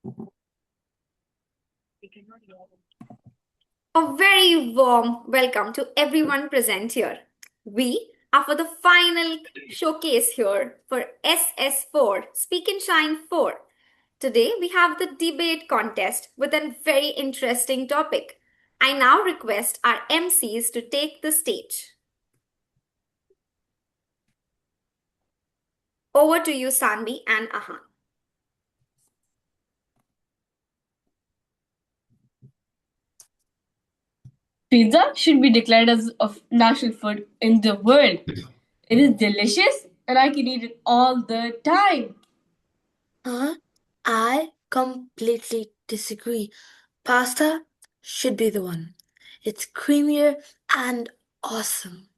A very warm welcome to everyone present here. We are for the final showcase here for SS4 Speak and Shine 4. Today we have the debate contest with a very interesting topic. I now request our MCs to take the stage. Over to you, Sanvi and Ahan. Pizza should be declared as a national food in the world. It is delicious and I can eat it all the time. Huh? I completely disagree. Pasta should be the one. It's creamier and awesome.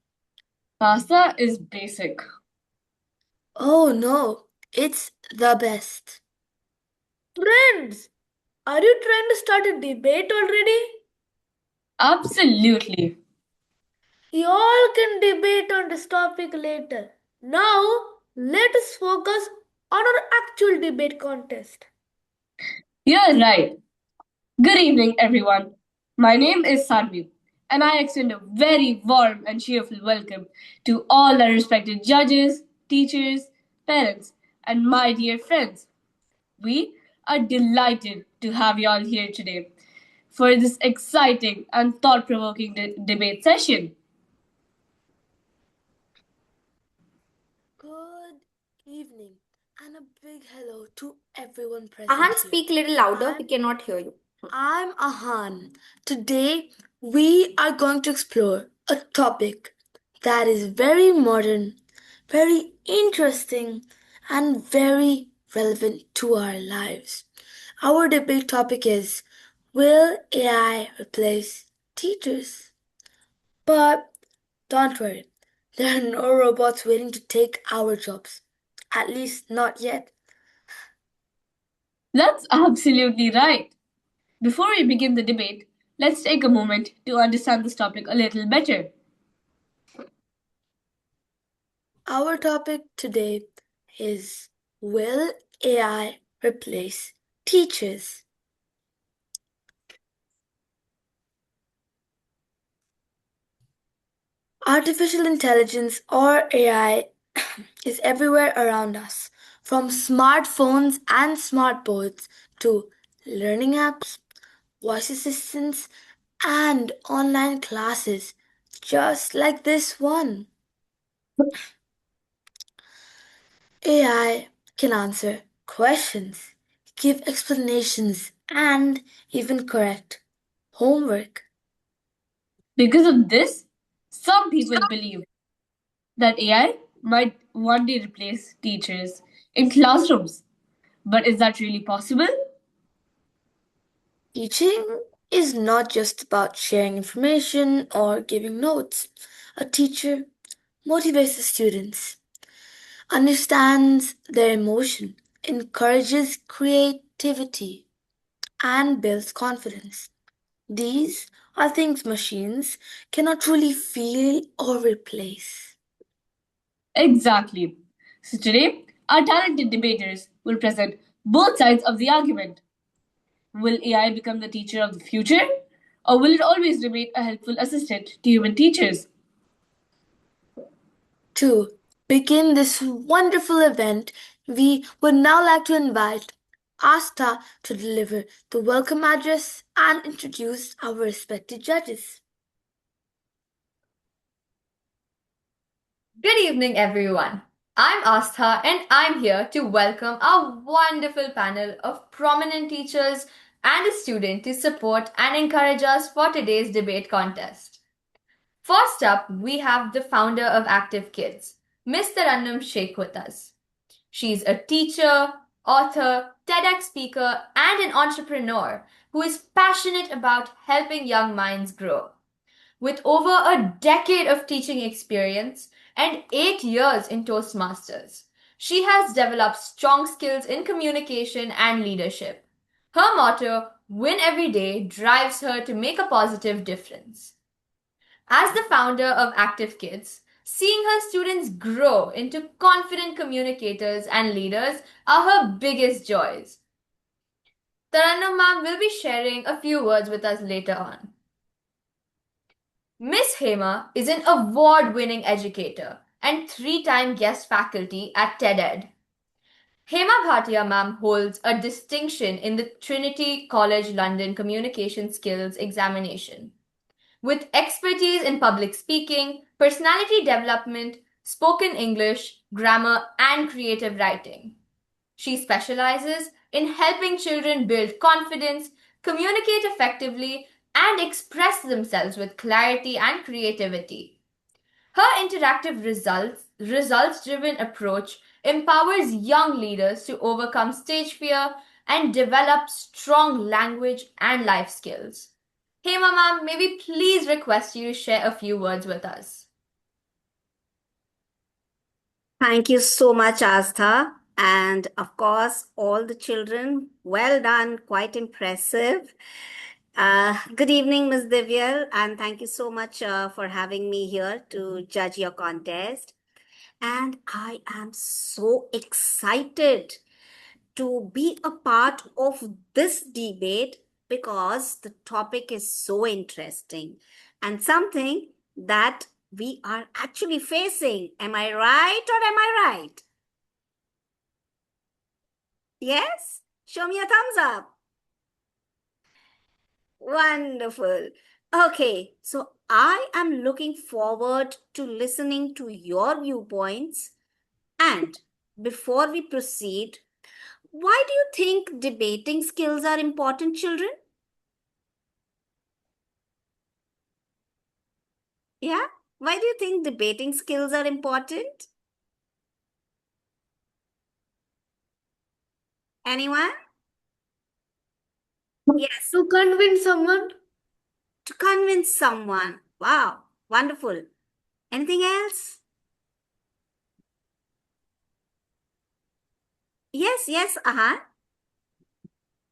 Pasta is basic. Oh no, it's the best. Friends, are you trying to start a debate already? Absolutely. Y'all can debate on this topic later. Now, let us focus on our actual debate contest. You're right. Good evening, everyone. My name is Sarvi, and I extend a very warm and cheerful welcome to all our respected judges, teachers, parents, and my dear friends. We are delighted to have you all here today for this exciting and thought provoking debate session. Good evening and a big hello to everyone present Ahan, here. speak a little louder. We cannot hear you. I'm Ahan. Today we are going to explore a topic that is very modern, very interesting, and very relevant to our lives. Our debate topic is: will AI replace teachers? But don't worry, there are no robots waiting to take our jobs. At least not yet. That's absolutely right. Before we begin the debate, let's take a moment to understand this topic a little better. Our topic today is: will AI replace teachers? Artificial intelligence or AI is everywhere around us, from smartphones and smartboards to learning apps, voice assistants, and online classes, just like this one. AI can answer questions, give explanations, and even correct homework. Because of this, some people believe that AI might one day replace teachers in classrooms. But is that really possible? Teaching is not just about sharing information or giving notes. A teacher motivates the students, understands their emotion, encourages creativity, and builds confidence. These are things machines cannot truly feel or replace. Exactly. So today, our talented debaters will present both sides of the argument. Will AI become the teacher of the future? Or will it always remain a helpful assistant to human teachers? To begin this wonderful event, we would now like to invite Asta to deliver the welcome address and introduce our respected judges. Good evening, everyone. I'm Astha, and I'm here to welcome our wonderful panel of prominent teachers and a student to support and encourage us for today's debate contest. First up, we have the founder of Active Kids, Ms. Tarannum Sheikh with us. She's a teacher, author, TEDx speaker, and an entrepreneur who is passionate about helping young minds grow. With over a decade of teaching experience and 8 years in Toastmasters, she has developed strong skills in communication and leadership. Her motto, Win Every Day, drives her to make a positive difference. As the founder of Active Kids, seeing her students grow into confident communicators and leaders are her biggest joys. Tarannum ma'am will be sharing a few words with us later on. Miss Hema is an award-winning educator and three-time guest faculty at TED-Ed. Hema Bhatia ma'am holds a distinction in the Trinity College London Communication Skills Examination. With expertise in public speaking, personality development, spoken English, grammar, and creative writing. She specializes in helping children build confidence, communicate effectively, and express themselves with clarity and creativity. Her interactive results-driven approach empowers young leaders to overcome stage fear and develop strong language and life skills. Hema ma'am, may we please request you to share a few words with us? Thank you so much, Astha. And of course, all the children, well done, quite impressive. Good evening, Ms. Divyal, and thank you so much for having me here to judge your contest. And I am so excited to be a part of this debate because the topic is so interesting and something that we are actually facing. Am I right or am I right? Yes? Show me a thumbs up. Wonderful. Okay, so I am looking forward to listening to your viewpoints. And before we proceed, why do you think debating skills are important, children? Yeah? Why do you think debating skills are important? Anyone? Yes, To convince someone? to convince someone. Wow, wonderful. Anything else? Yes,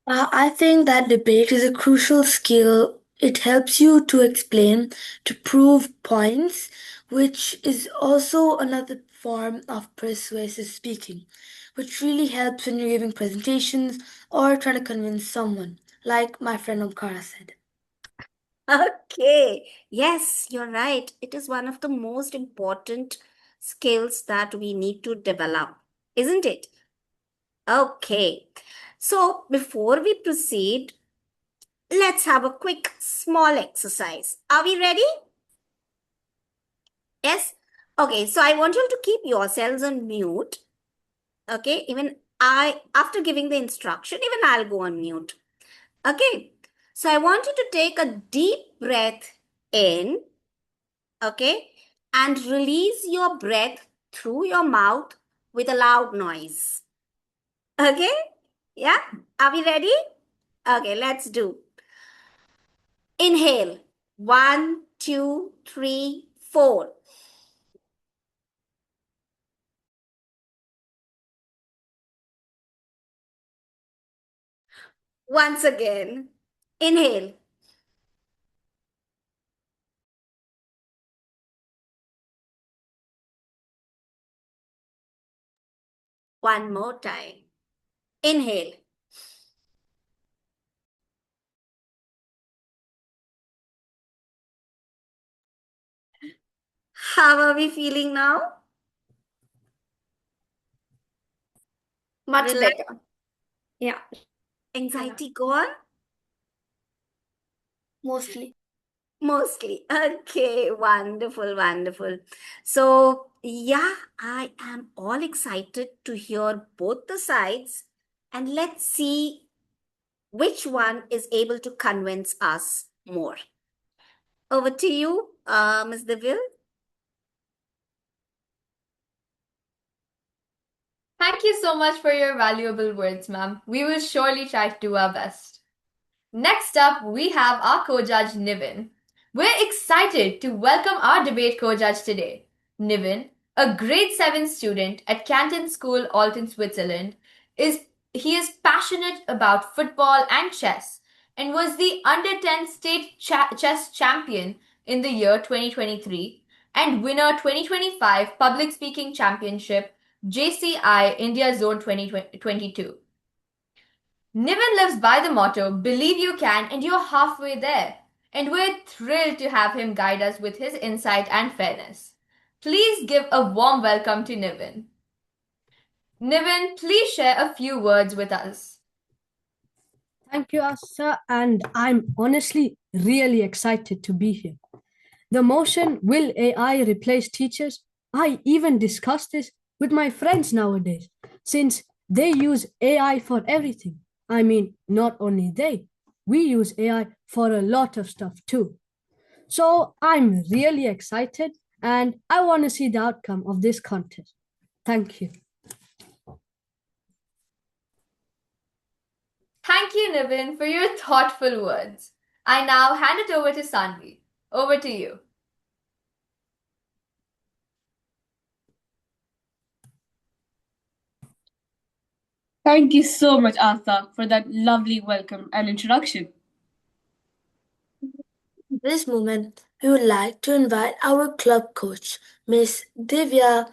I think that debate is a crucial skill. It helps you to explain, to prove points, which is also another form of persuasive speaking, which really helps when you're giving presentations or trying to convince someone, like my friend Omkara said. Okay. Yes, you're right. It is one of the most important skills that we need to develop, isn't it? Okay. So before we proceed, let's have a quick small exercise. Are we ready? Yes? Okay, so I want you to keep yourselves on mute. Okay, after giving the instruction, even I'll go on mute. Okay, so I want you to take a deep breath in, okay, and release your breath through your mouth with a loud noise. Okay, yeah, are we ready? Okay, let's do. Inhale. 1, 2, 3, 4. Once again. Inhale. One more time. Inhale. How are we feeling now? Much Relax. better. Yeah. Anxiety gone? Mostly. Mostly. Okay, wonderful, wonderful. So, yeah, I am all excited to hear both the sides and let's see which one is able to convince us more. Over to you, Ms. Deville. Thank you so much for your valuable words, ma'am. We will surely try to do our best. Next up, we have our co-judge Niven. We're excited to welcome our debate co-judge today. Niven, a grade 7 student at Canton School, Alton, Switzerland, he is passionate about football and chess and was the under 10 state chess champion in the year 2023 and winner 2025 Public Speaking Championship JCI India Zone 2022. Niven lives by the motto, believe you can, and you're halfway there. And we're thrilled to have him guide us with his insight and fairness. Please give a warm welcome to Niven. Niven, please share a few words with us. Thank you, Asa, and I'm honestly really excited to be here. The motion, will AI replace teachers? I even discuss this with my friends nowadays, since they use AI for everything. I mean, not only they, we use AI for a lot of stuff too. So I'm really excited and I want to see the outcome of this contest. Thank you. Thank you, Niven, for your thoughtful words. I now hand it over to Sanvi. Over to you. Thank you so much, Artha, for that lovely welcome and introduction. In this moment, we would like to invite our club coach, Miss Divya,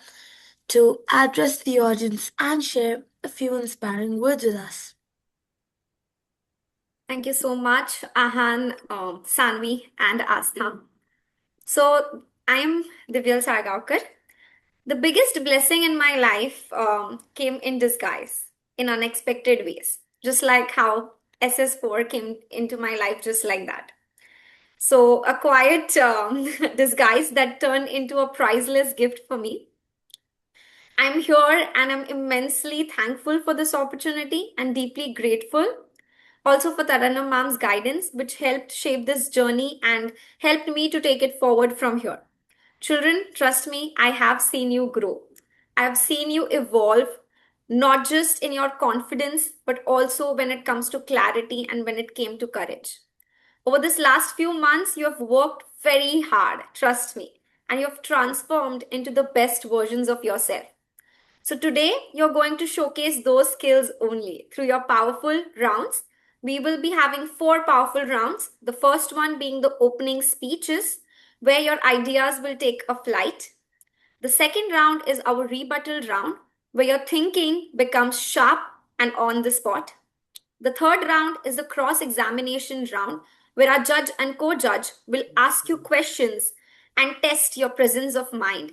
to address the audience and share a few inspiring words with us. Thank you so much, Ahan, Sanvi, and Astha. So, I am Divyal Sargaonkar. The biggest blessing in my life came in disguise, in unexpected ways, just like how SS4 came into my life, just like that. So, a quiet disguise that turned into a priceless gift for me. I'm here and I'm immensely thankful for this opportunity and deeply grateful also for Taranam Mam's guidance, which helped shape this journey and helped me to take it forward from here. Children, trust me, I have seen you grow. I have seen you evolve, not just in your confidence, but also when it comes to clarity and when it came to courage. Over this last few months, you have worked very hard, trust me, and you have transformed into the best versions of yourself. So today you're going to showcase those skills only through your powerful rounds. We will be having four powerful rounds. The first one being the opening speeches, where your ideas will take a flight. The second round is our rebuttal round, where your thinking becomes sharp and on the spot. The third round is the cross examination round, where our judge and co judge will ask you questions and test your presence of mind.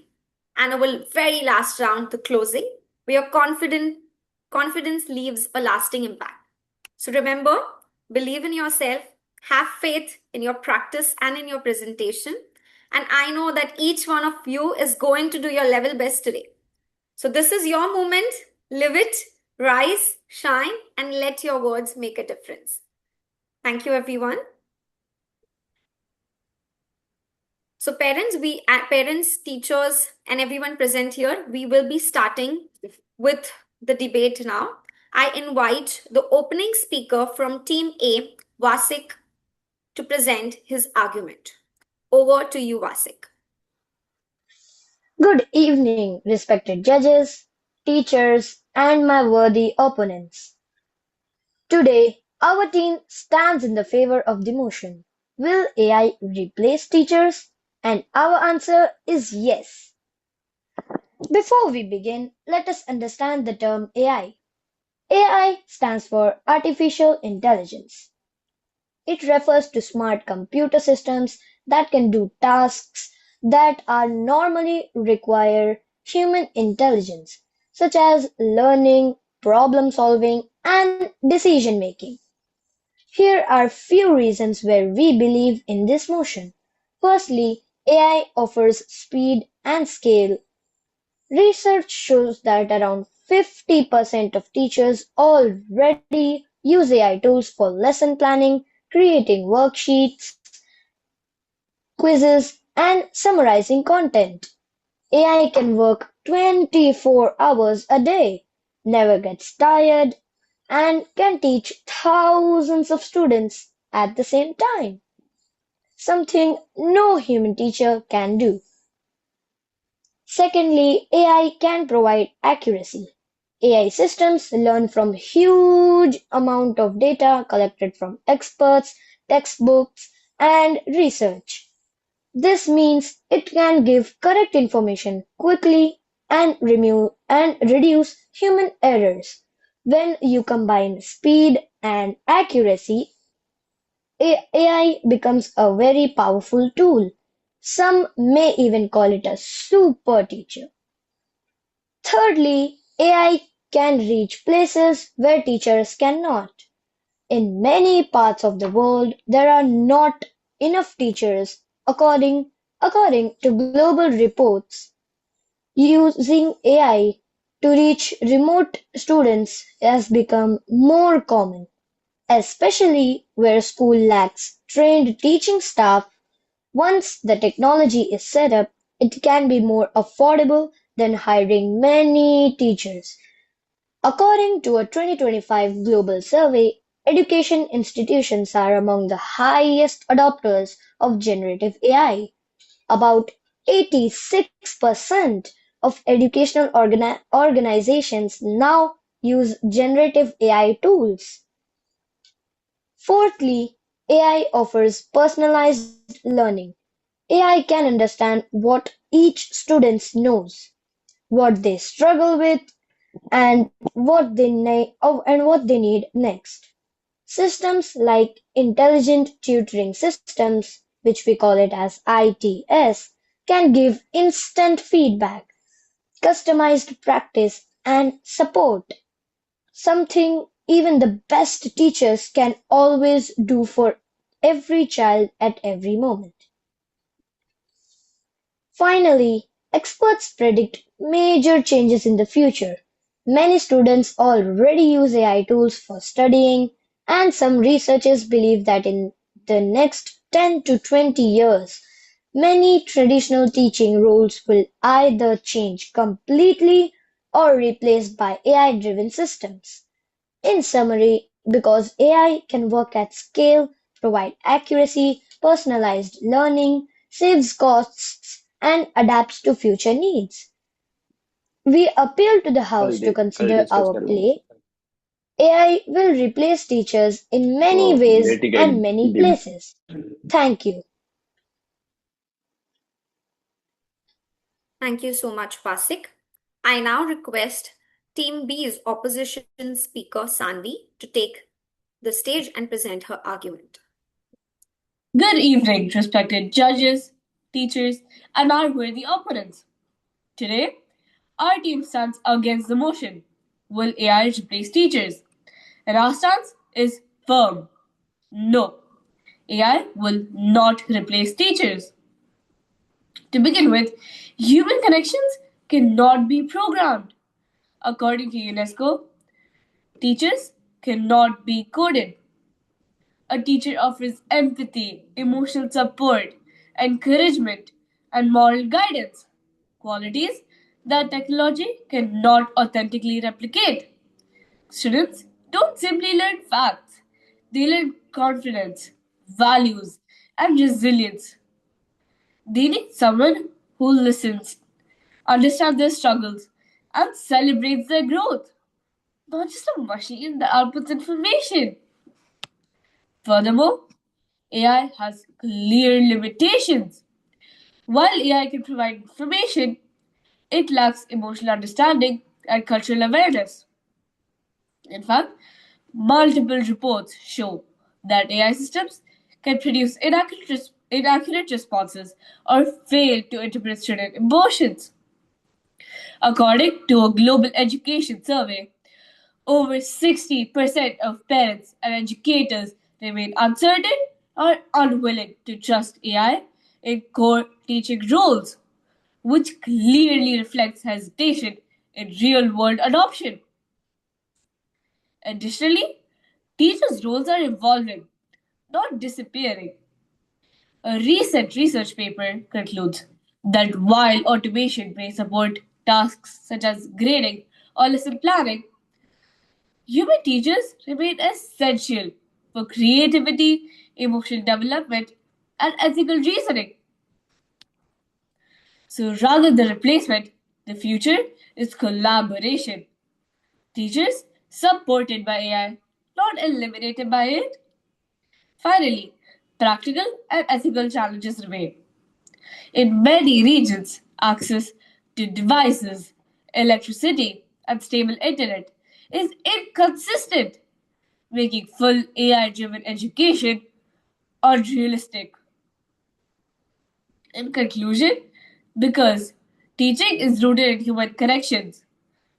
And our very last round, the closing, where your confidence leaves a lasting impact. So remember, believe in yourself, have faith in your practice and in your presentation. And I know that each one of you is going to do your level best today. So this is your moment. Live it, rise, shine, and let your words make a difference. Thank you, everyone. So parents, teachers, and everyone present here, we will be starting with the debate now. I invite the opening speaker from Team A, Vasik, to present his argument. Over to you, Vasik. Good evening, respected judges, teachers, and my worthy opponents. Today, our team stands in the favor of the motion. Will AI replace teachers? And our answer is yes. Before we begin, let us understand the term AI. AI stands for Artificial Intelligence. It refers to smart computer systems that can do tasks that are normally require human intelligence, such as learning, problem solving, and decision making. Here are few reasons where we believe in this motion. Firstly, AI offers speed and scale. Research shows that around 50% of teachers already use AI tools for lesson planning, creating worksheets, quizzes, and summarizing content. AI can work 24 hours a day, never gets tired, and can teach thousands of students at the same time. Something no human teacher can do. Secondly, AI can provide accuracy. AI systems learn from huge amount of data collected from experts, textbooks, and research. This means it can give correct information quickly and reduce human errors. When you combine speed and accuracy, AI becomes a very powerful tool. Some may even call it a super teacher. Thirdly, AI can reach places where teachers cannot. In many parts of the world, there are not enough teachers, according to global reports. Using AI to reach remote students has become more common, especially where school lacks trained teaching staff. Once the technology is set up, it can be more affordable than hiring many teachers. According to a 2025 global survey, education institutions are among the highest adopters of generative AI. About 86% of educational organizations now use generative AI tools. Fourthly, AI offers personalized learning. AI can understand what each student knows, what they struggle with, and what they need next. Systems like intelligent tutoring systems, which we call it as ITS, can give instant feedback, customized practice, and support, something even the best teachers can always do for every child at every moment. Finally, experts predict major changes in the future. Many students already use AI tools for studying, and some researchers believe that in the next 10 to 20 years, many traditional teaching roles will either change completely or replaced by AI-driven systems. In summary, because AI can work at scale, provide accuracy, personalized learning, saves costs, and adapts to future needs, we appeal to the House to consider our play. AI will replace teachers in many ways and many places. Thank you. Thank you so much, Pasik. I now request Team B's opposition speaker, Sanvi, to take the stage and present her argument. Good evening, respected judges, teachers, and our worthy opponents. Today, our team stands against the motion. Will AI replace teachers? And our stance is firm. No, AI will not replace teachers. To begin with, human connections cannot be programmed. According to UNESCO, teachers cannot be coded. A teacher offers empathy, emotional support, encouragement, and moral guidance, qualities that technology cannot authentically replicate. Students don't simply learn facts, they learn confidence, values, and resilience. They need someone who listens, understands their struggles, and celebrates their growth, not just a machine that outputs information. Furthermore, AI has clear limitations. While AI can provide information, it lacks emotional understanding and cultural awareness. In fact, multiple reports show that AI systems can produce inaccurate responses or fail to interpret student emotions. According to a global education survey, over 60% of parents and educators remain uncertain or unwilling to trust AI in core teaching roles, which clearly reflects hesitation in real world adoption. Additionally, teachers' roles are evolving, not disappearing. A recent research paper concludes that while automation may support tasks such as grading or lesson planning, human teachers remain essential for creativity, emotional development, and ethical reasoning. So rather than replacement, the future is collaboration. Teachers supported by AI, not eliminated by it. Finally, practical and ethical challenges remain. In many regions, access to devices, electricity, and stable internet is inconsistent, making full AI driven education unrealistic. In conclusion, because teaching is rooted in human connections,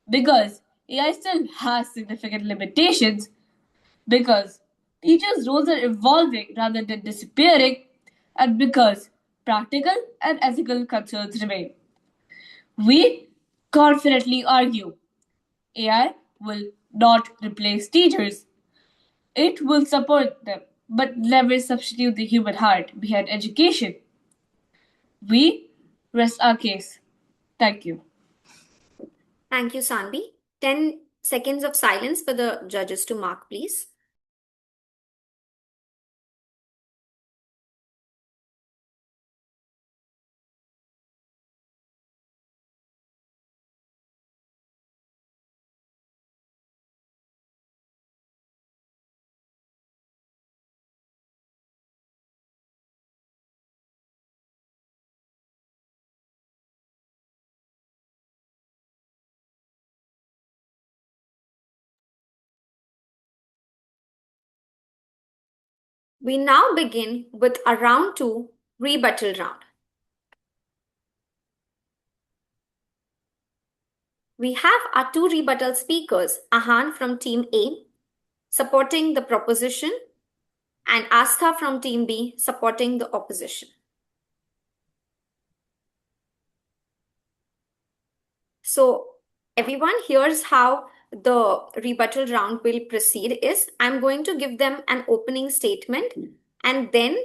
because AI still has significant limitations, because teachers' roles are evolving rather than disappearing, and because practical and ethical concerns remain. We confidently argue AI will not replace teachers. It will support them, but never substitute the human heart behind education. We rest our case. Thank you. Thank you, Sanvi. 10 seconds of silence for the judges to mark, please. We now begin with a round 2 rebuttal round. We have our 2 rebuttal speakers, Ahan from Team A, supporting the proposition, and Astha from Team B, supporting the opposition. So, everyone, here's how the rebuttal round will proceed is I'm going to give them an opening statement, and then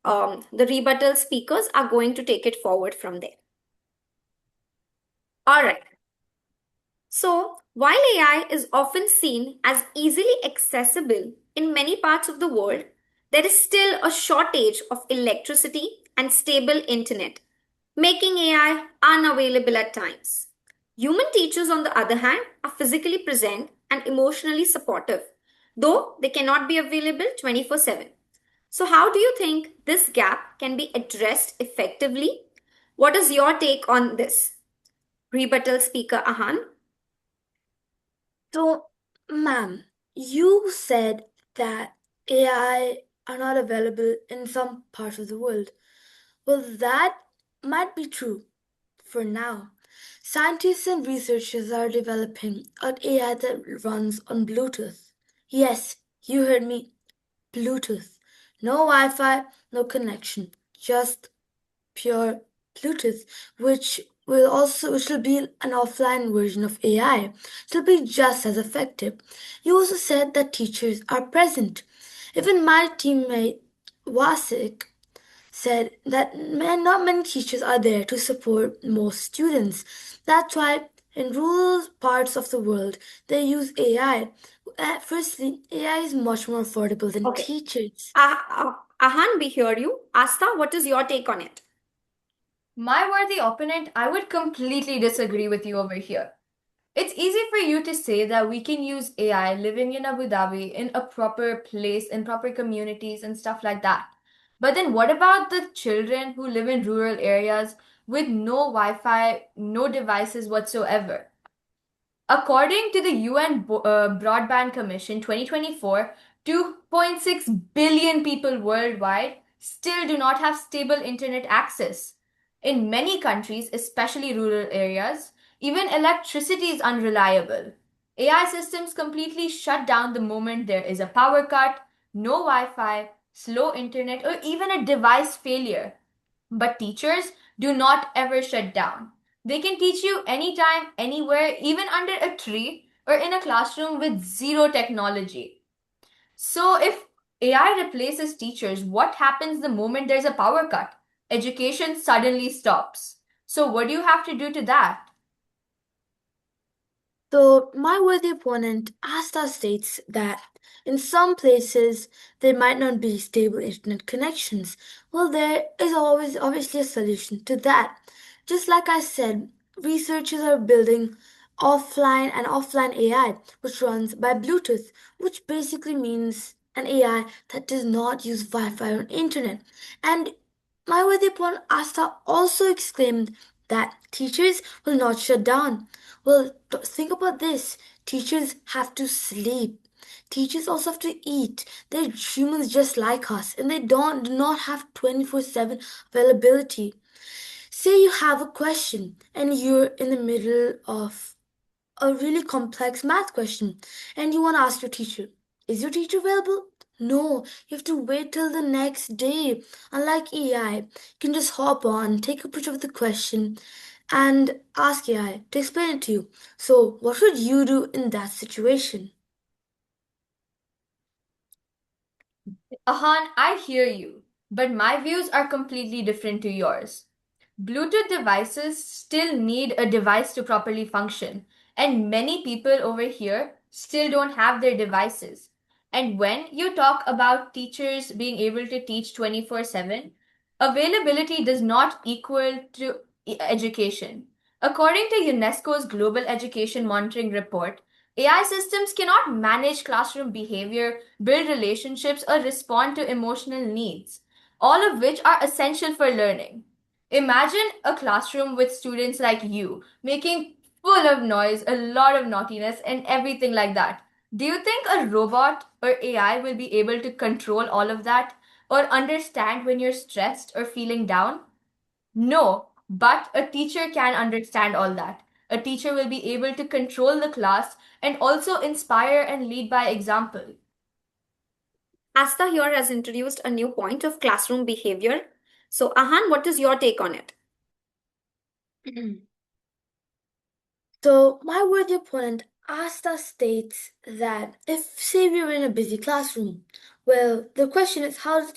the rebuttal speakers are going to take it forward from there. All right. So, while AI is often seen as easily accessible in many parts of the world, there is still a shortage of electricity and stable internet, making AI unavailable at times. Human teachers, on the other hand, are physically present and emotionally supportive, though they cannot be available 24/7. So, how do you think this gap can be addressed effectively? What is your take on this? Rebuttal speaker Ahan. So, ma'am, you said that AI are not available in some parts of the world. Well, that might be true for now. Scientists and researchers are developing an AI that runs on Bluetooth. Yes, you heard me. Bluetooth. No Wi Fi, no connection, just pure Bluetooth, which will be an offline version of AI. It will be just as effective. You also said that teachers are present. Even my teammate Wasik said that not many teachers are there to support most students. That's why in rural parts of the world they use AI. Firstly, AI is much more affordable than Okay. teachers. Ahan, we hear you. Asta, what is your take on it? My worthy opponent, I would completely disagree with you over here. It's easy for you to say that we can use AI living in Abu Dhabi in a proper place, in proper communities, and stuff like that. But then what about the children who live in rural areas with no Wi Fi, no devices whatsoever? According to the UN Broadband Commission 2024, 2.6 billion people worldwide still do not have stable internet access. In many countries, especially rural areas, even electricity is unreliable. AI systems completely shut down the moment there is a power cut, no Wi Fi, slow internet, or even a device failure. But teachers do not ever shut down. They can teach you anytime, anywhere, even under a tree or in a classroom with zero technology. So, if AI replaces teachers, what happens the moment there's a power cut? Education suddenly stops. So, what do you have to do to that? So, my worthy opponent, Asta, states that in some places there might not be stable internet connections. Well, there is always obviously a solution to that. Just like I said, researchers are building offline AI which runs by Bluetooth, which basically means an AI that does not use Wi-Fi or internet. And my worthy opponent Asta also exclaimed that teachers will not shut down. Well, think about this. Teachers have to sleep. Teachers also have to eat. They're humans just like us, and they do not have 24/7 availability. Say you have a question and you're in the middle of a really complex math question and you want to ask your teacher, is your teacher available? No, you have to wait till the next day. Unlike AI, you can just hop on, take a picture of the question, and ask AI to explain it to you. So, what would you do in that situation? Ahan, I hear you, but my views are completely different to yours. Bluetooth devices still need a device to properly function, and many people over here still don't have their devices. And when you talk about teachers being able to teach 24/7, availability does not equal to education. According to UNESCO's Global Education Monitoring Report, AI systems cannot manage classroom behavior, build relationships, or respond to emotional needs, all of which are essential for learning. Imagine a classroom with students like you, making full of noise, a lot of naughtiness, and everything like that. Do you think a robot or AI will be able to control all of that or understand when you're stressed or feeling down? No, but a teacher can understand all that. A teacher will be able to control the class and also inspire and lead by example. Asta here has introduced a new point of classroom behavior. So, Ahan, what is your take on it? So, my worthy opponent Asta states that if, say, we were in a busy classroom, well, the question is how does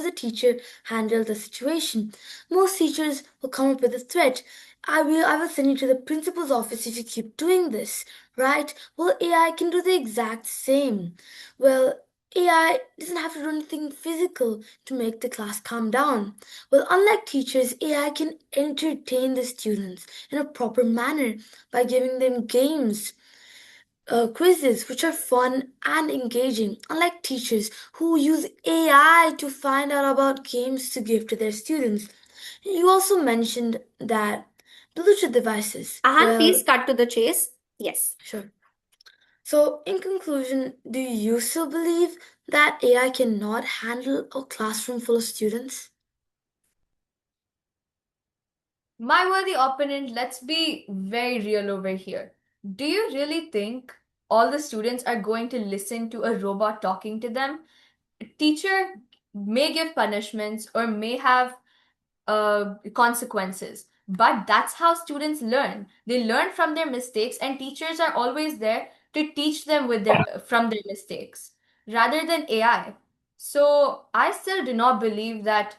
the teacher handle the situation? Most teachers will come up with a threat. I will send you to the principal's office if you keep doing this, right? Well, AI can do the exact same. Well, AI doesn't have to do anything physical to make the class calm down. Well, unlike teachers, AI can entertain the students in a proper manner by giving them games, quizzes, which are fun and engaging, unlike teachers who use AI to find out about games to give to their students. You also mentioned that Bluetooth devices. Ahan, please cut to the chase. Yes. Sure. So, in conclusion, do you still believe that AI cannot handle a classroom full of students? My worthy opponent, let's be very real over here. Do you really think all the students are going to listen to a robot talking to them? A teacher may give punishments or may have consequences, but that's how students learn. They learn from their mistakes, and teachers are always there to teach them from their mistakes rather than AI. So I still do not believe that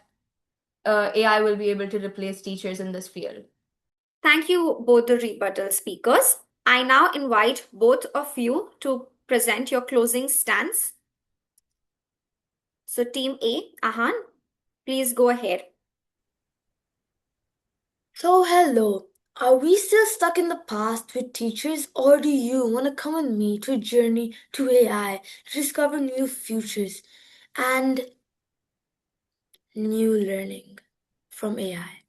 AI will be able to replace teachers in this field. Thank you, both the rebuttal speakers. I now invite both of you to present your closing stance. So, Team A, Ahan, please go ahead. So, hello. Are we still stuck in the past with teachers, or do you want to come with me to a journey to AI to discover new futures and new learning from AI?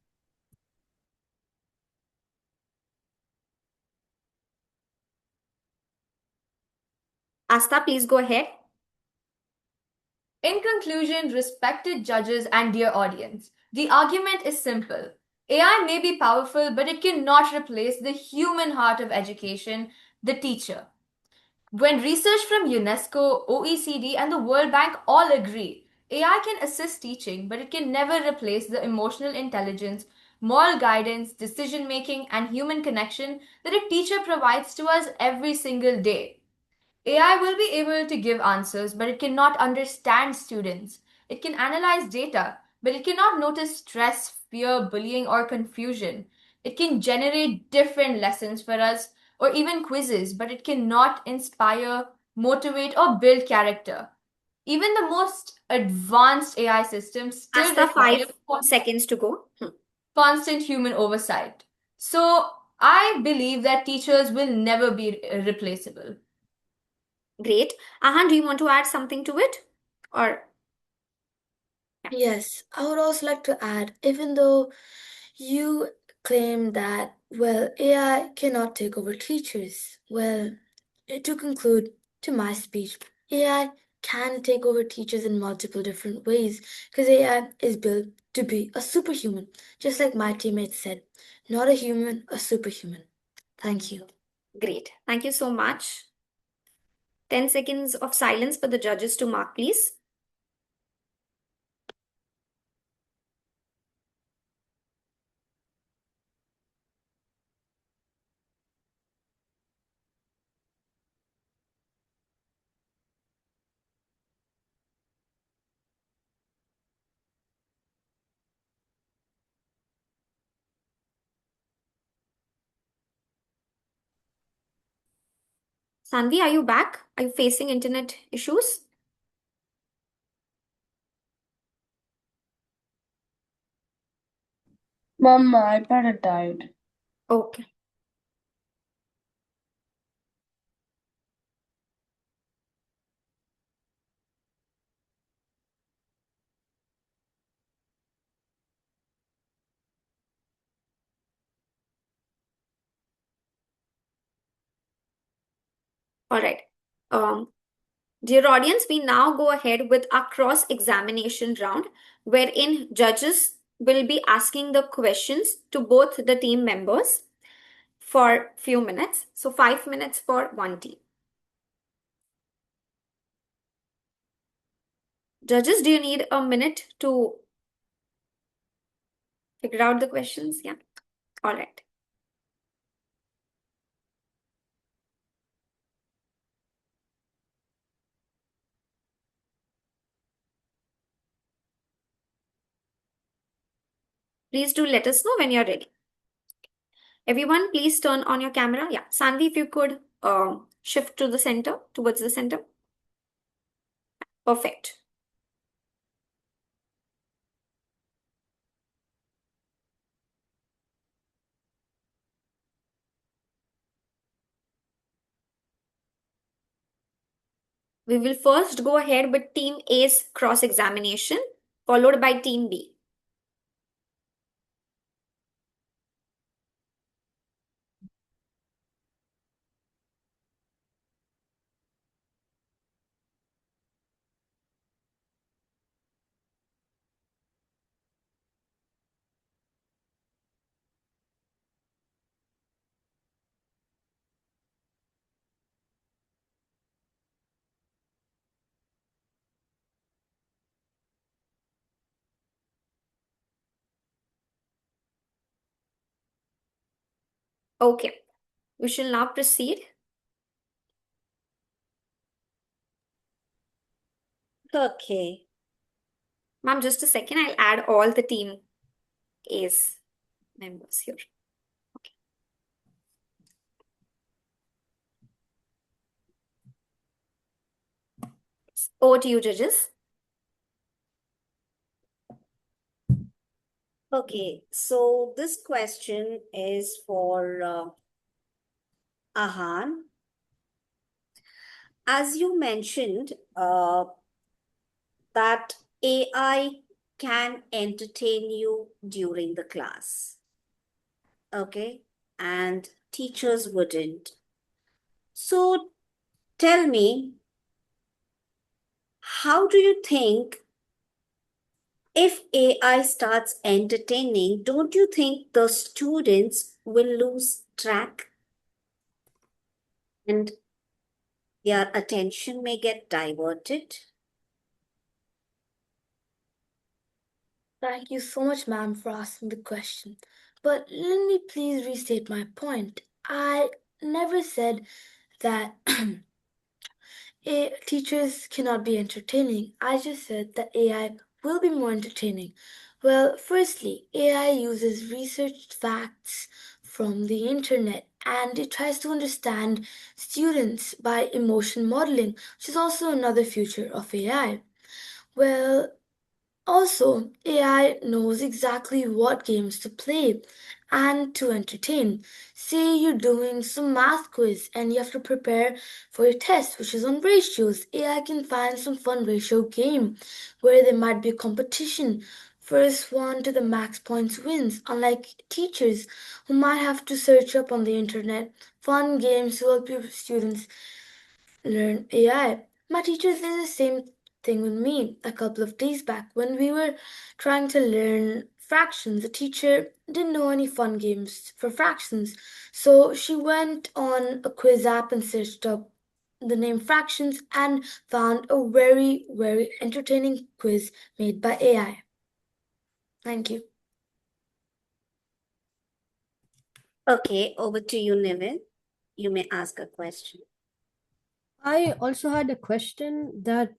Asta, please go ahead. In conclusion, respected judges and dear audience, the argument is simple. AI may be powerful, but it cannot replace the human heart of education, the teacher. When research from UNESCO, OECD, and the World Bank all agree, AI can assist teaching, but it can never replace the emotional intelligence, moral guidance, decision making, and human connection that a teacher provides to us every single day. AI will be able to give answers, but it cannot understand students. It can analyze data, but it cannot notice stress, fear, bullying, or confusion. It can generate different lessons for us or even quizzes, but it cannot inspire, motivate, or build character. Even the most advanced AI systems still Asta, require 5 seconds to go. constant human oversight. So I believe that teachers will never be replaceable. Great. Ahan, do you want to add something to it? Or Yes, I would also like to add, even though you claim that, well, AI cannot take over teachers, well, to conclude to my speech, AI can take over teachers in multiple different ways because AI is built to be a superhuman, just like my teammate said. Not a human, a superhuman. Thank you. Great. Thank you so much. 10 seconds of silence for the judges to mark, please. Sanvi, are you back? Are you facing internet issues? Mom, my iPad had died. Okay. All right. Dear audience, we now go ahead with our cross examination round, wherein judges will be asking the questions to both the team members for few minutes. So 5 minutes for one team. Judges, do you need a minute to figure out the questions? Yeah. All right. Please do let us know when you're ready. Everyone, please turn on your camera. Yeah. Sanvi, if you could shift to the center, towards the center. Perfect. We will first go ahead with Team A's cross examination, followed by Team B. Okay, we shall now proceed. Okay. Ma'am, just a second. I'll add all the Team A's members here. Okay. Over to you, judges. Okay, so this question is for Ahan. As you mentioned, that AI can entertain you during the class. Okay, and teachers wouldn't. So tell me, how do you think if AI starts entertaining, don't you think the students will lose track and their attention may get diverted? Thank you so much, ma'am, for asking the question. But let me please restate my point. I never said that teachers cannot be entertaining. I just said that AI will be more entertaining. Well, firstly, AI uses researched facts from the internet and it tries to understand students by emotion modeling, which is also another feature of AI. Well, also, AI knows exactly what games to play and to entertain. Say you're doing some math quiz and you have to prepare for your test, which is on ratios. AI can find some fun ratio game where there might be a competition. First one to the max points wins, unlike teachers who might have to search up on the internet fun games to help your students learn AI. My teacher did the same thing with me a couple of days back when we were trying to learn fractions. The teacher didn't know any fun games for fractions, so she went on a quiz app and searched up the name fractions and found a very, very entertaining quiz made by AI. Thank you. Okay, over to you, Niven. You may ask a question. I also had a question that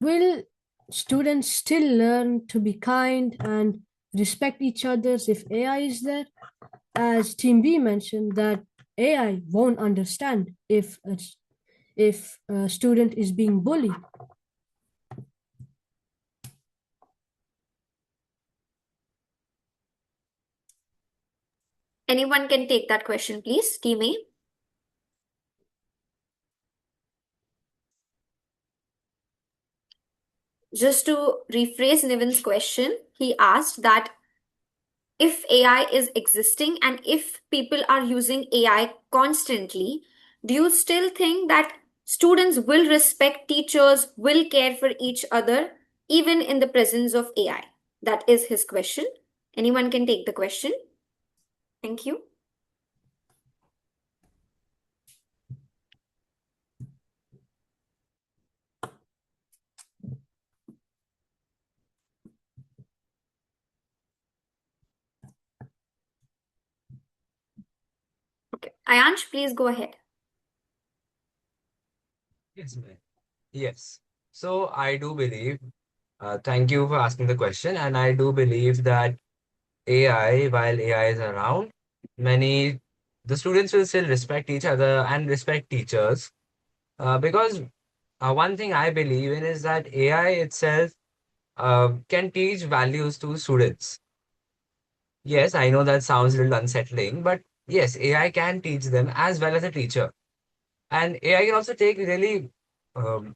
will students still learn to be kind and respect each other if AI is there? As Team B mentioned, that AI won't understand if a student is being bullied. Anyone can take that question, please. Team A. Just to rephrase Niven's question, he asked that if AI is existing and if people are using AI constantly, do you still think that students will respect teachers, will care for each other, even in the presence of AI? That is his question. Anyone can take the question. Thank you. Okay. Ayansh, please go ahead. Yes, ma'am. Yes. So I do believe, thank you for asking the question, and I do believe that AI, while AI is around, the students will still respect each other and respect teachers. Because one thing I believe in is that AI itself can teach values to students. Yes, I know that sounds a little unsettling, but yes, AI can teach them as well as a teacher. And AI can also take really um,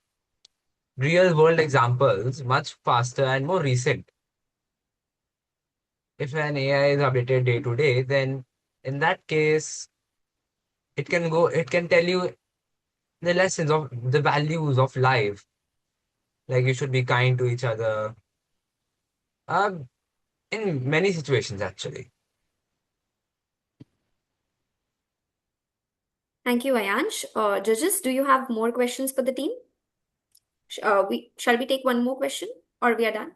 real world examples much faster and more recent. If an AI is updated day to day, then in that case, it can tell you the lessons of the values of life. Like you should be kind to each other. Um, in many situations, actually. Thank you, Ayansh. Judges, do you have more questions for the team? Shall we take one more question or we are done?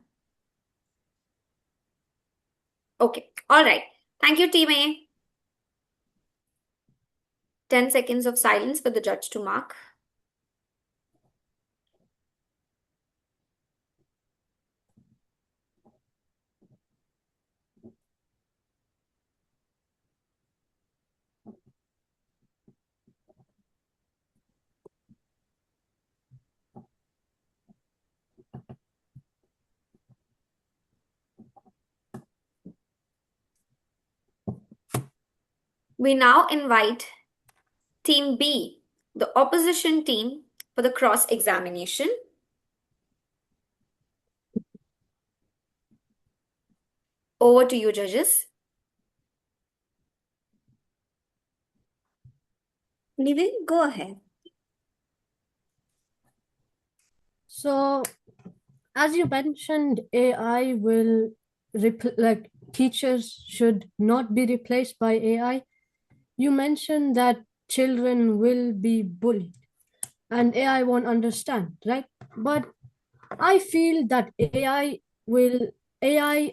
Okay. All right. Thank you, team A. 10 seconds of silence for the judge to mark. We now invite Team B, the opposition team, for the cross examination. Over to you, judges. Niven, go ahead. So, as you mentioned, AI will like teachers should not be replaced by AI. You mentioned that children will be bullied and AI won't understand, right? But I feel that AI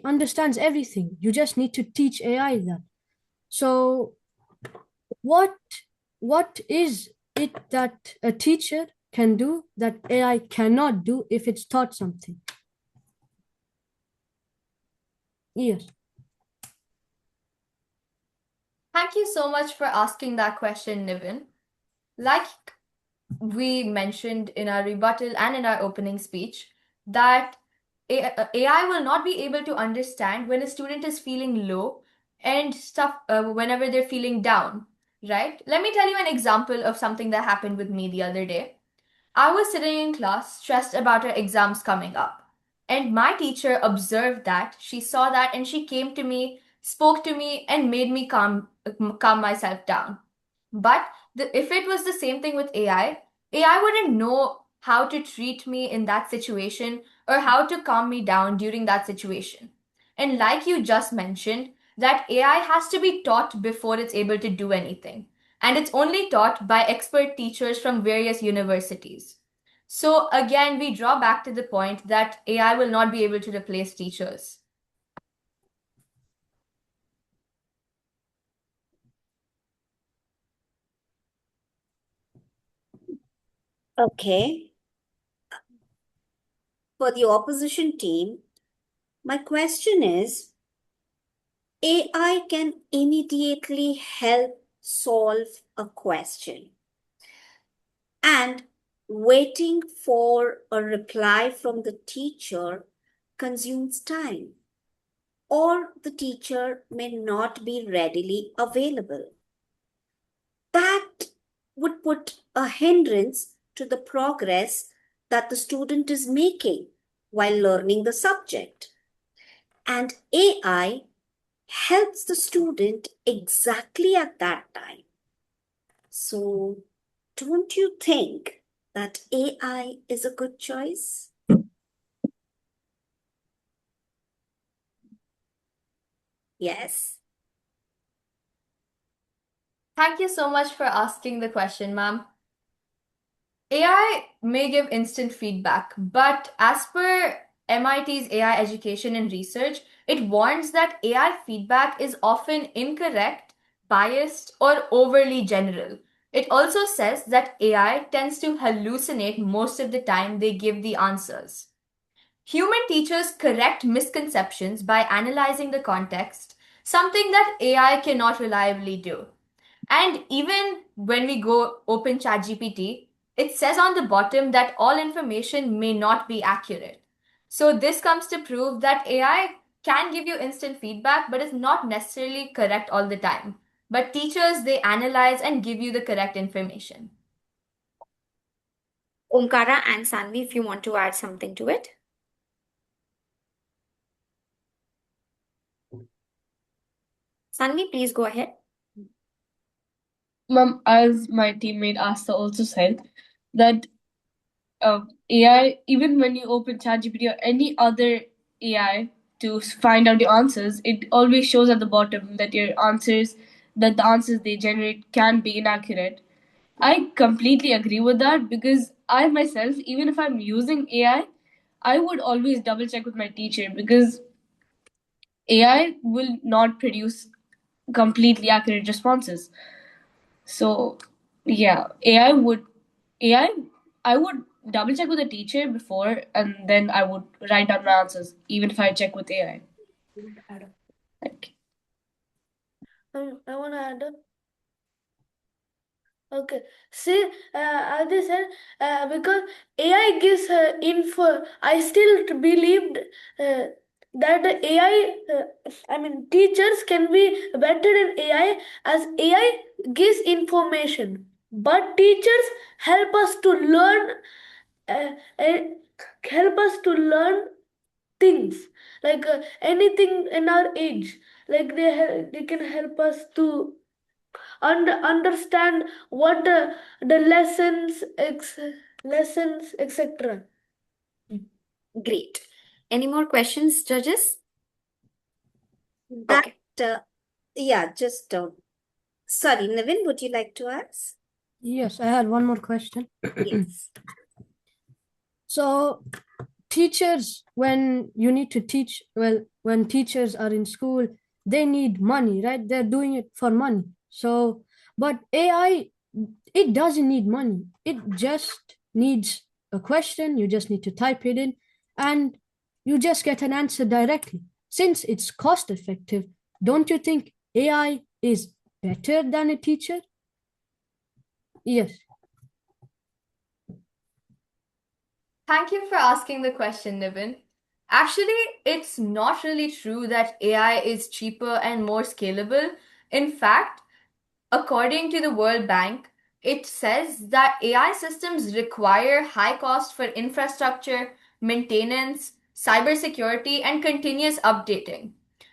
understands everything. You just need to teach AI that. So what what is it that a teacher can do that AI cannot do if it's taught something? Yes. Thank you so much for asking that question, Niven. Like we mentioned in our rebuttal and in our opening speech, that AI will not be able to understand when a student is feeling low and stuff whenever they're feeling down, right? Let me tell you an example of something that happened with me the other day. I was sitting in class, stressed about her exams coming up. And my teacher observed that, she saw that, and she came to me, spoke to me, and made me calm myself down. But if it was the same thing with AI wouldn't know how to treat me in that situation or how to calm me down during that situation. And like you just mentioned, that AI has to be taught before it's able to do anything. And it's only taught by expert teachers from various universities. So again, we draw back to the point that AI will not be able to replace teachers. Okay. For the opposition team, my question is AI can immediately help solve a question, and waiting for a reply from the teacher consumes time, or the teacher may not be readily available. That would put a hindrance to the progress that the student is making while learning the subject. And AI helps the student exactly at that time. So, don't you think that AI is a good choice? Yes. Thank you so much for asking the question, ma'am. AI may give instant feedback, but as per MIT's AI Education and Research, it warns that AI feedback is often incorrect, biased, or overly general. It also says that AI tends to hallucinate most of the time they give the answers. Human teachers correct misconceptions by analyzing the context, something that AI cannot reliably do. And even when we go open ChatGPT, it says on the bottom that all information may not be accurate. So this comes to prove that AI can give you instant feedback, but is not necessarily correct all the time. But teachers, they analyze and give you the correct information. Omkara and Sanvi, if you want to add something to it. Sanvi, please go ahead. Ma'am, as my teammate Asta also said, that AI, even when you open ChatGPT or any other AI to find out the answers, it always shows at the bottom that the answers they generate can be inaccurate. I completely agree with that because I myself, even if I'm using I would always double check with my teacher because AI will not produce completely accurate responses. So, yeah, AI, I would double check with the teacher before and then I would write down my answers, even if I check with AI. Okay. I want to add up. Okay. See, as they said, because AI gives info, I still believed that the AI, I mean, teachers can be better in AI as AI gives information. But teachers help us to learn, uh, uh, help us to learn things like anything in our age. Like they can help us to understand what the lessons etc. Great. Any more questions, judges? That, Okay. yeah, just, sorry, Navin, would you like to ask? Yes, I had one more question. Yes. So, teachers, when you need to teach, well, when teachers are in school, they need money, right? They're doing it for money. So, but AI, it doesn't need money. It just needs a question. You just need to type it in and you just get an answer directly. Since it's cost effective, don't you think AI is better than a teacher? Yes. Thank you for asking the question, Niven. Actually, it's not really true that AI is cheaper and more scalable. In fact, according to the World Bank, it says that AI systems require high cost for infrastructure, maintenance, cybersecurity, and continuous updating.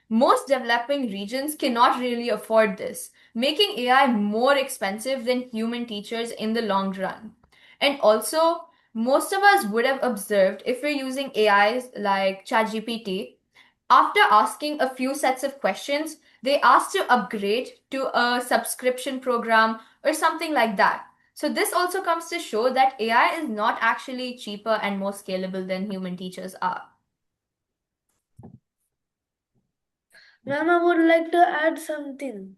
Most developing regions cannot really afford this, making AI more expensive than human teachers in the long run. And also, most of us would have observed if we're using AIs like ChatGPT, after asking a few sets of questions, they ask to upgrade to a subscription program or something like that. So, this also comes to show that AI is not actually cheaper and more scalable than human teachers are. Ma'am, I would like to add something.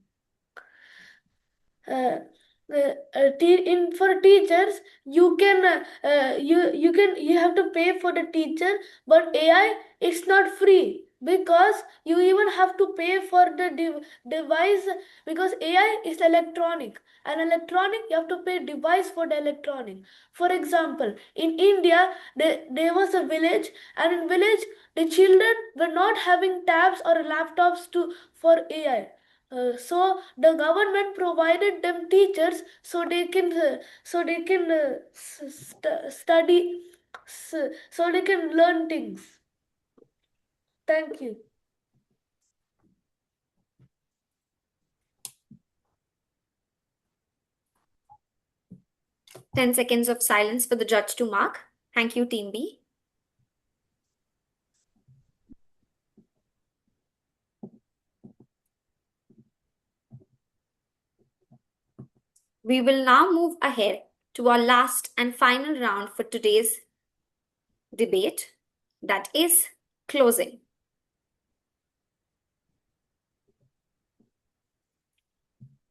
Uh, for teachers, you have to pay for the teacher, but AI it's not free because you even have to pay for the device, because AI is electronic, and electronic you have to pay device for the electronic. For example, in India, there was a village, and in village the children were not having tabs or laptops to for AI. So the government provided them teachers so they can study, so they can learn things. Thank you. Ten seconds of silence for the judge to mark. Thank you, Team B. We will now move ahead to our last and final round for today's debate, that is closing.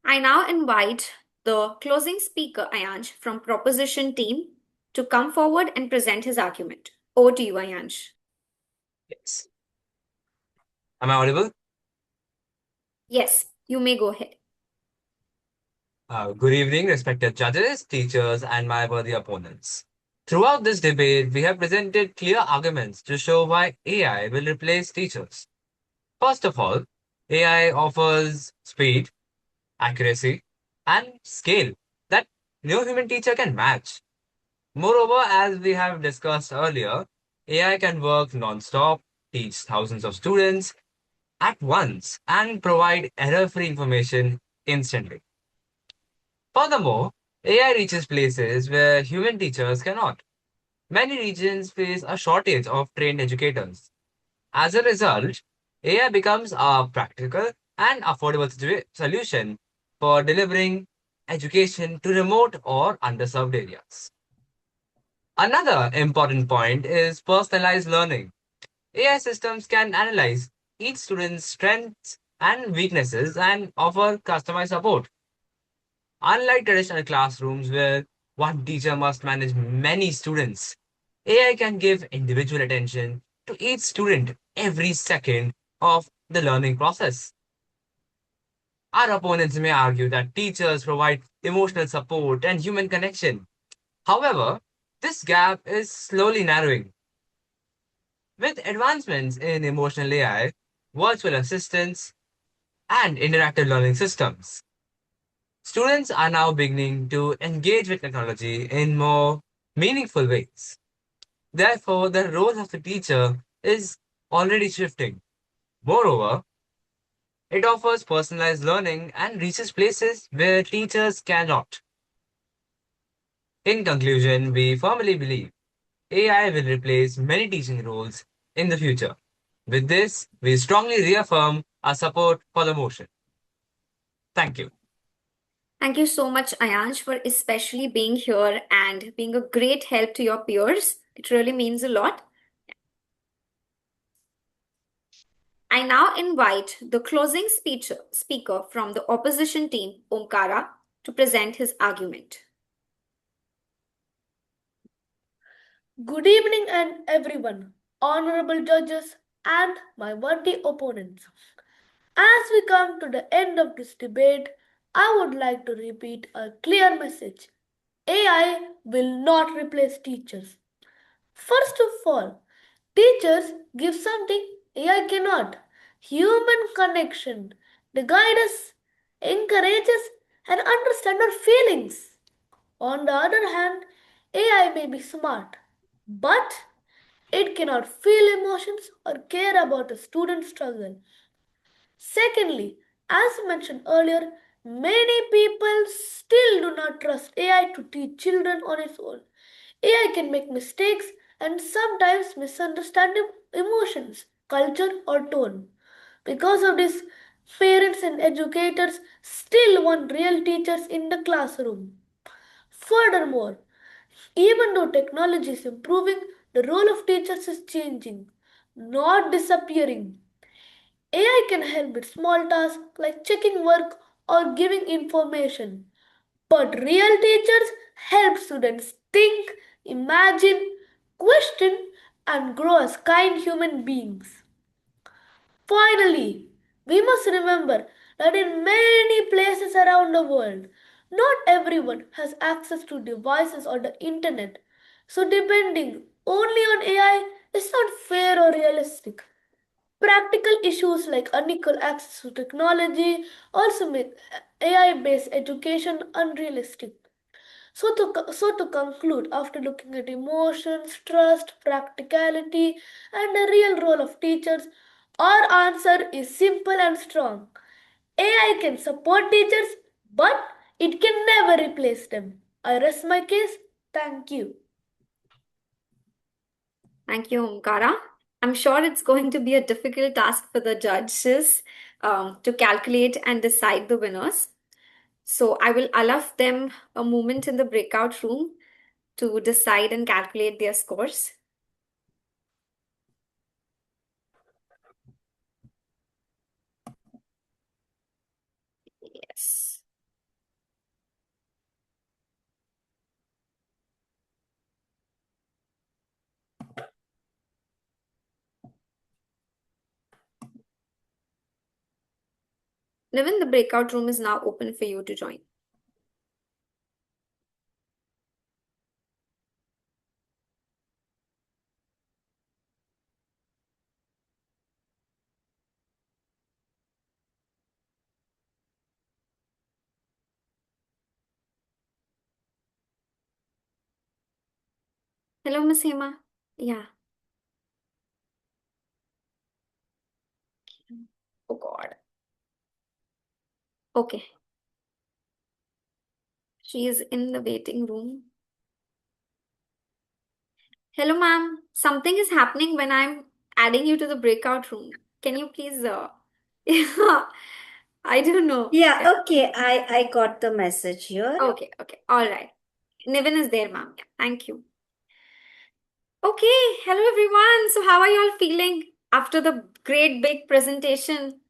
I now invite the closing speaker, Ayansh, from proposition team to come forward and present his argument. Over to you, Ayansh. Yes. Am I audible? Yes, you may go ahead. Good evening, respected judges, teachers, and my worthy opponents. Throughout this debate, we have presented clear arguments to show why AI will replace teachers. First of all, AI offers speed, accuracy, and scale that no human teacher can match. Moreover, as we have discussed earlier, AI can work non-stop, teach thousands of students at once, and provide error-free information instantly. Furthermore, AI reaches places where human teachers cannot. Many regions face a shortage of trained educators. As a result, AI becomes a practical and affordable solution for delivering education to remote or underserved areas. Another important point is personalized learning. AI systems can analyze each student's strengths and weaknesses and offer customized support. Unlike traditional classrooms where one teacher must manage many students, AI can give individual attention to each student every second of the learning process. Our opponents may argue that teachers provide emotional support and human connection. However, this gap is slowly narrowing. With advancements in emotional AI, virtual assistants, and interactive learning systems, students are now beginning to engage with technology in more meaningful ways. Therefore, the role of the teacher is already shifting. Moreover, it offers personalized learning and reaches places where teachers cannot. In conclusion, we firmly believe AI will replace many teaching roles in the future. With this, we strongly reaffirm our support for the motion. Thank you. Thank you so much, Ayansh, for especially being here and being a great help to your peers. It really means a lot. I now invite the closing speaker from the opposition team, Omkara, to present his argument. Good evening, and everyone, honorable judges, and my worthy opponents. As we come to the end of this debate, I would like to repeat a clear message. AI will not replace teachers. First of all, teachers give something AI cannot: human connection. They guide us, encourage us, and understand our feelings. On the other hand, AI may be smart, but it cannot feel emotions or care about a student's struggle. Secondly, as mentioned earlier, Many people still do not trust AI to teach children on its own. AI can make mistakes and sometimes misunderstand emotions, culture, or tone. Because of this, parents and educators still want real teachers in the classroom. Furthermore, even though technology is improving, the role of teachers is changing, not disappearing. AI can help with small tasks like checking work or giving information. But real teachers help students think, imagine, question, and grow as kind human beings. Finally, we must remember that in many places around the world, not everyone has access to devices or the internet. So, depending only on AI is not fair or realistic. Practical issues like unequal access to technology also make AI based education unrealistic. So to conclude, after looking at emotions, trust, practicality, and the real role of teachers, our answer is simple and strong. AI can support teachers, but it can never replace them. I rest my case. Thank you. Thank you, Omkara. I'm sure it's going to be a difficult task for the judges to calculate and decide the winners. So I will allow them a moment in the breakout room to decide and calculate their scores. Yes. Niven, the breakout room is now open for you to join. Hello, Miss Hema. Yeah. Oh God. Okay. She is in the waiting room. Hello, ma'am. Something is happening when I'm adding you to the breakout room. Can you please yeah, I don't know. Yeah, okay. I got the message here. Okay. All right. Niven is there, ma'am. Yeah, thank you. Okay, hello everyone. So how are you all feeling after the great big presentation?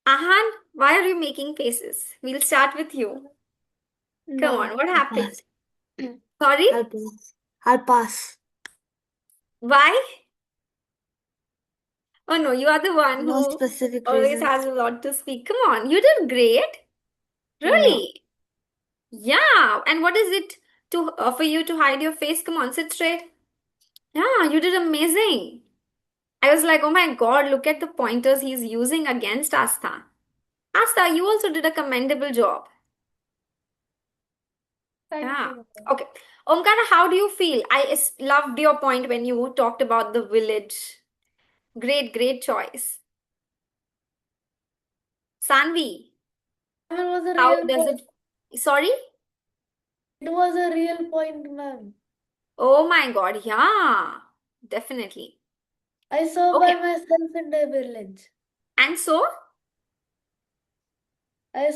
Ahan, why are you making faces? We'll start with you. Come on, what happened? Sorry? I'll pass. Why? Oh no, you are the one No who specific always reason. has a lot to speak. Come on, you did great. Really? Yeah. And what is it to for you to hide your face? Come on, sit straight. Yeah, you did amazing. I was like, oh my God, look at the pointers he's using against Astha. Astha, you also did a commendable job. Yeah. Okay. Omkara, how do you feel? Loved your point when you talked about the village. Great choice. Sanvi, It was a how real does point. it? Sorry? It was a real point, ma'am. Oh my God, yeah, definitely. I saw by Okay. myself in the village. And so, I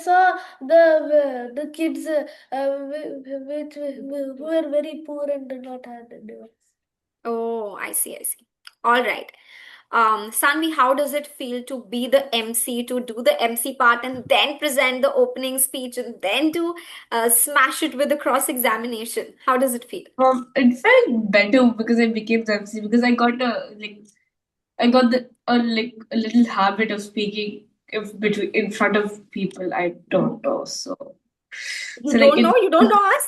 saw the kids who were very poor and did not have the device. oh, I see. All right. Sanvi, how does it feel to be the MC, to do the MC part and then present the opening speech and then to smash it with the cross examination? How does it feel? It felt better because I became the MC because I got the a little habit of speaking if between in front of people I don't know. You So like don't know? You don't know us?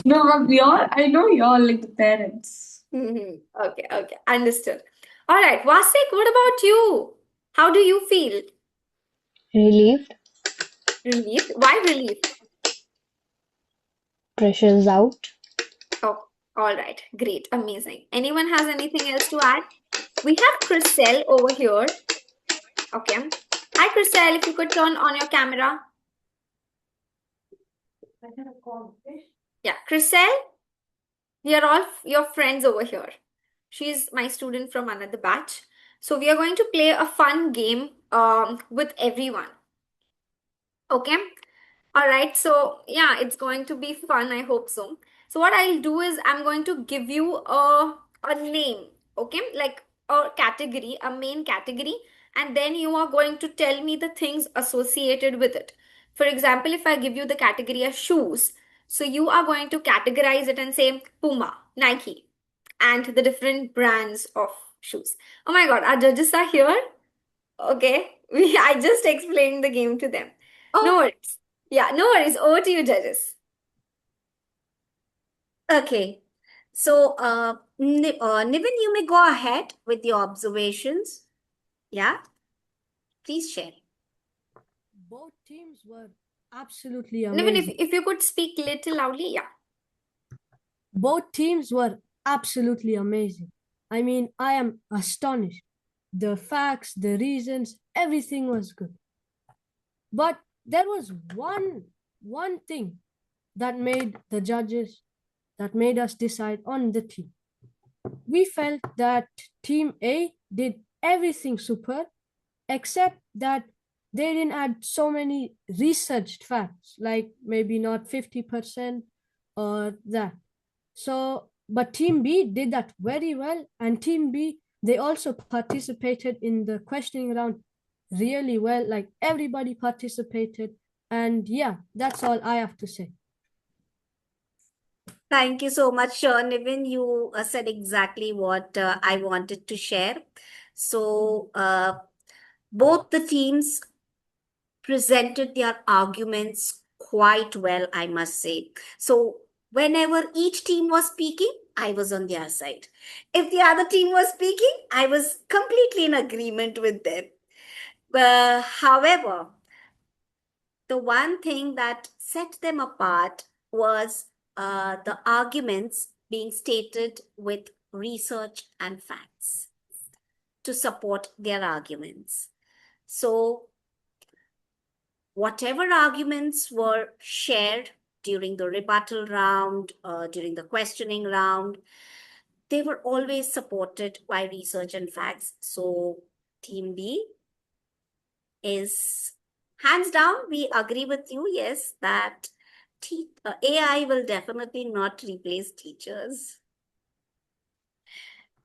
no, y'all I know y'all like the parents. Okay, understood. All right, Vasik, what about you? How do you feel? Relieved, Relieved? Why relieved? pressure's out. Oh, all right, great, amazing. Anyone has anything else to add? We have Chriselle over here. Okay. Hi, Chriselle, if you could turn on your camera. Yeah, Chriselle, we are all your friends over here. She's my student from another batch. So we are going to play a fun game with everyone. Okay? All right. So yeah, it's going to be fun. I hope so. So what I'll do is I'm going to give you a name. Okay? Like a category, a main category, and then you are going to tell me the things associated with it. For example, if I give you the category as shoes, so you are going to categorize it and say Puma, Nike, and the different brands of shoes. Oh my God, our judges are here. Okay, I just explained the game to them. No worries. Yeah, no worries. Over to you, judges. Okay. So, Niven, you may go ahead with your observations. Yeah, please share. Both teams were absolutely Even amazing. if you could speak little loudly, yeah. Both teams were absolutely amazing. I mean, I am astonished. The facts, the reasons, everything was good. But there was one thing that made the judges, that made us decide on the team. We felt that Team A did everything super, except that they didn't add so many researched facts, like maybe not 50% or that. So, but Team B did that very well, and Team B, they also participated in the questioning round really well. Like everybody participated, and yeah, that's all I have to say. Thank you so much, Niven. You said exactly what I wanted to share. So, both the teams presented their arguments quite well, I must say. So, whenever each team was speaking, I was on their side. If the other team was speaking, I was completely in agreement with them. However, the one thing that set them apart was the arguments being stated with research and facts to support their arguments. So, whatever arguments were shared during the rebuttal round, during the questioning round, they were always supported by research and facts. So, Team B is hands down, we agree with you, yes, that AI will definitely not replace teachers.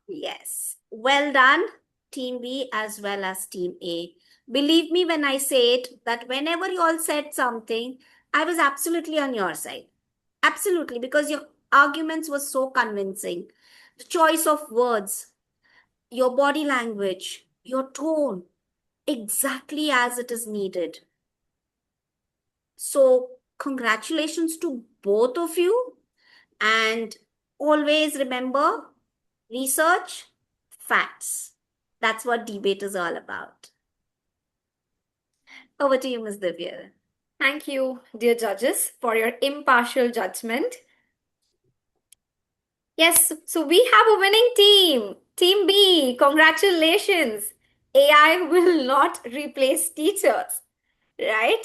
Yes. Well done, Team B as well as Team A. Believe me when I say it that whenever you all said something, I was absolutely on your side. Absolutely, because your arguments were so convincing. The choice of words, your body language, your tone, exactly as it is needed. So, congratulations to both of you. And always remember research, facts. That's what debate is all about. Over to you, Ms. Divya. Thank you, dear judges, for your impartial judgment. Yes, so we have a winning team. Team B, congratulations. AI will not replace teachers, right?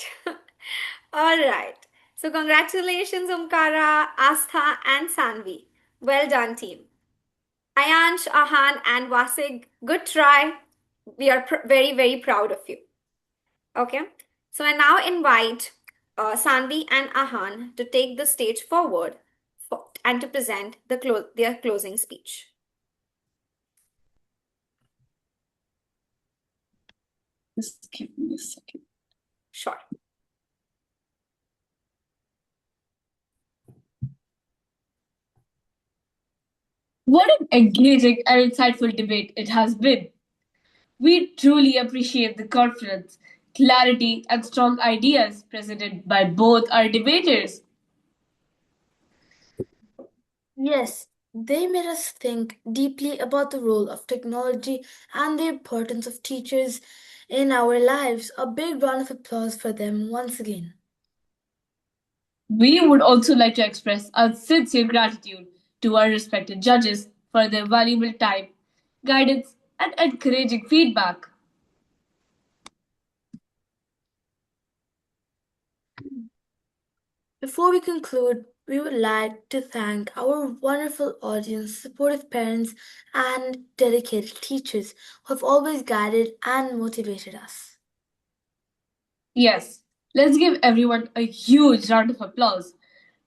All right. So congratulations, Omkara, Astha, and Sanvi. Well done, team. Ayansh, Ahan, and Wasig, good try. We are very, very proud of you. Okay. So I now invite Sanvi and Ahan to take the stage forward and to present their closing speech. Just give me a second. Sure. What an engaging and insightful debate it has been. We truly appreciate the confidence, clarity, and strong ideas presented by both our debaters. Yes, they made us think deeply about the role of technology and the importance of teachers in our lives. A big round of applause for them once again. We would also like to express our sincere gratitude to our respected judges for their valuable time, guidance, and encouraging feedback. Before we conclude, we would like to thank our wonderful audience, supportive parents, and dedicated teachers who have always guided and motivated us. Yes, let's give everyone a huge round of applause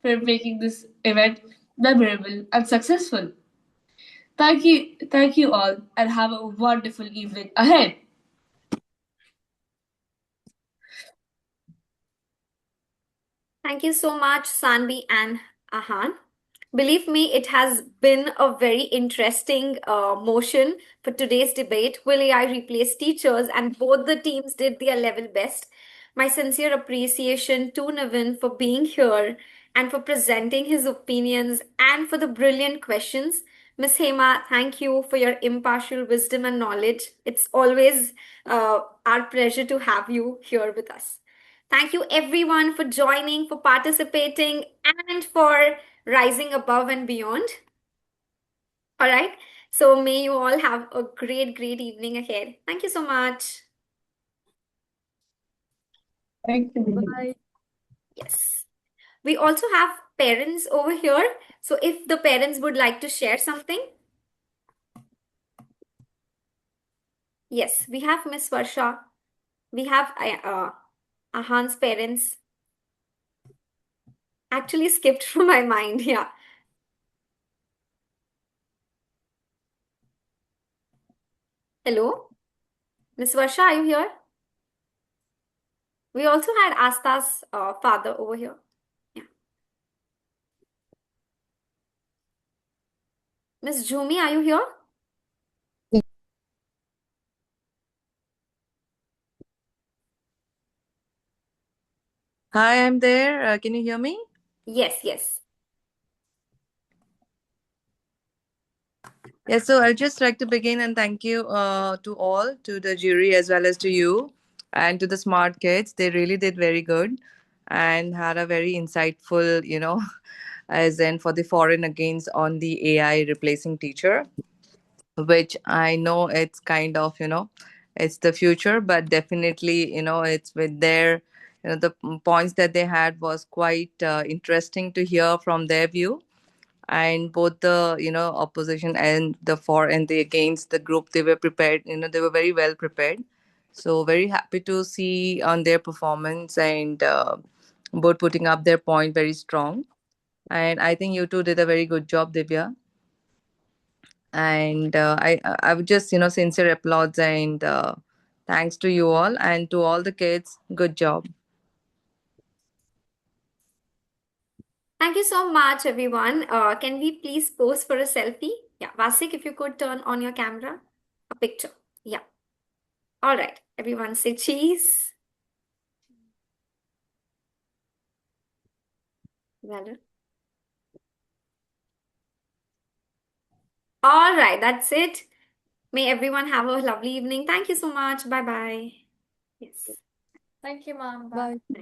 for making this event memorable and successful. Thank you all, and have a wonderful evening ahead. Thank you so much, Sanvi and Ahan. Believe me, it has been a very interesting motion for today's debate. Will AI replace teachers? And both the teams did their level best. My sincere appreciation to Navin for being here and for presenting his opinions and for the brilliant questions. Miss Hema, thank you for your impartial wisdom and knowledge. It's always our pleasure to have you here with us. Thank you, everyone, for joining, for participating, and for rising above and beyond. All right. So, may you all have a great, great evening ahead. Thank you so much. Thank you. Bye. Yes. We also have parents over here. So, if the parents would like to share something, yes, we have Miss Varsha. We have Ahan's parents. Actually, skipped from my mind. Yeah. Hello, Miss Varsha, are you here? We also had Asta's father over here. Yeah. Miss Jumi, are you here? Hi, I'm there. Can you hear me? Yes, yes. Yes, so I'd just like to begin and thank you to all, to the jury as well as to you and to the smart kids. They really did very good and had a very insightful, as in for the for and against on the AI replacing teacher, which I know it's kind of, it's the future, but definitely, it's with their, the points that they had was quite interesting to hear from their view. And both the opposition and the for and the against the group, they were prepared, they were very well prepared. So very happy to see on their performance, and both putting up their point very strong. And I think you two did a very good job, Divya. And I would just sincere applause and thanks to you all and to all the kids. Good job. Thank you so much, everyone. Can we please pose for a selfie? Yeah, Vasik, if you could turn on your camera. A picture. Yeah. All right. Everyone say cheese. Well, all right. That's it. May everyone have a lovely evening. Thank you so much. Bye bye. Yes. Thank you, Mom. Bye. Bye.